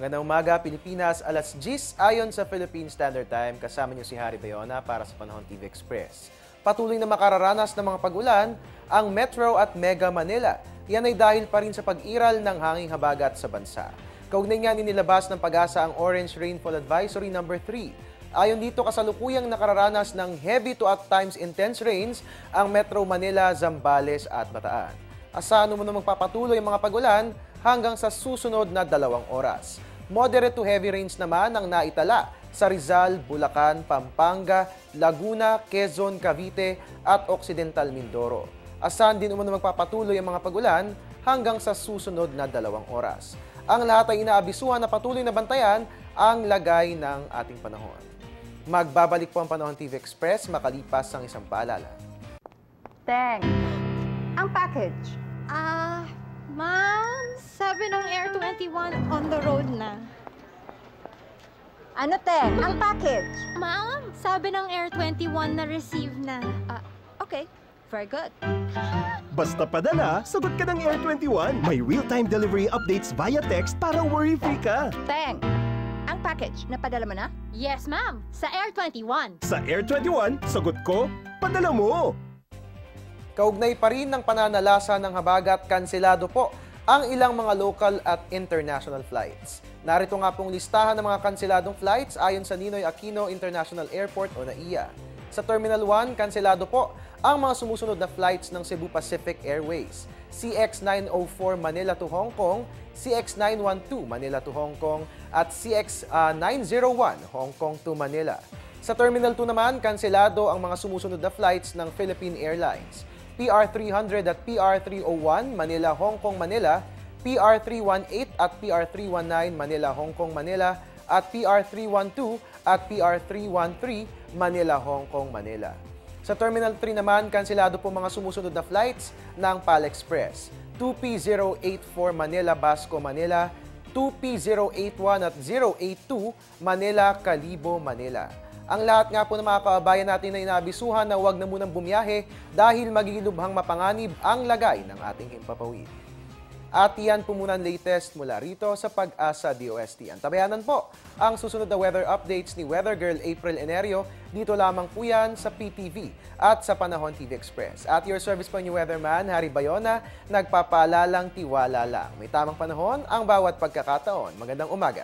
Magandang umaga, Pilipinas. Alas 10 ayon sa Philippine Standard Time. Kasama niyo si Harry Bayona para sa Panahon TV Express. Patuloy na makararanas ng mga pag-ulan ang Metro at Mega Manila. Yan ay dahil pa rin sa pag-iral ng hanging habagat sa bansa. Kaugnay nga nilabas ng Pag-asa ang Orange Rainfall Advisory number 3. Ayon dito, kasalukuyang nakararanas ng heavy to at times intense rains ang Metro Manila, Zambales at Bataan. Asahan mo na magpapatuloy ang mga pag-ulan hanggang sa susunod na 2 oras. Moderate to heavy rains naman ang naitala sa Rizal, Bulacan, Pampanga, Laguna, Quezon, Cavite at Occidental Mindoro. Asahan din umano magpapatuloy ang mga pag-ulan hanggang sa susunod na 2 oras. Ang lahat ay inaabisuhan na patuloy na bantayan ang lagay ng ating panahon. Magbabalik po ang Panahon TV Express makalipas ang isang paalala. Teng, ang package. Ma'am, sabi ng Air 21 on the road na. Ano, Teng? Ang package. Ma'am, sabi ng Air 21 na receive na. Okay, very good. Basta padala, sagot ka ng Air 21. May real-time delivery updates via text para worry-free ka. Teng, ang package, napadala mo na? Yes, ma'am, sa Air 21. Sa Air 21, sagot ko, padala mo. Kaugnay pa rin ng pananalasa ng habagat, kanselado po ang ilang mga local at international flights. Narito nga pong listahan ng mga kanseladong flights ayon sa Ninoy Aquino International Airport o NAIA. Sa Terminal 1, kanselado po ang mga sumusunod na flights ng Cebu Pacific Airways, CX-904 Manila to Hong Kong, CX-912 Manila to Hong Kong, at CX-901 Hong Kong to Manila. Sa Terminal 2 naman, kanselado ang mga sumusunod na flights ng Philippine Airlines, PR300 at PR301 Manila, Hong Kong, Manila, PR318 at PR319 Manila, Hong Kong, Manila, at PR312 at PR313 Manila, Hong Kong, Manila. Sa Terminal 3 naman, kanselado po mga sumusunod na flights ng PAL Express, 2P084 Manila, Basco, Manila, 2P081 at 082 Manila, Calibo, Manila. Ang lahat nga po ng mga kababayan natin na inaabisuhan na huwag na munang bumiyahe dahil magiging lubhang mapanganib ang lagay ng ating himpapawid. At yan po muna ang latest mula rito sa Pag-asa DOST. Antabayanan po ang susunod na weather updates ni Weather Girl April Enerio. Dito lamang po yan sa PTV at sa Panahon TV Express. At your service po yung weatherman, Harry Bayona, nagpapaalalang tiwala lang. May tamang panahon ang bawat pagkakataon. Magandang umaga.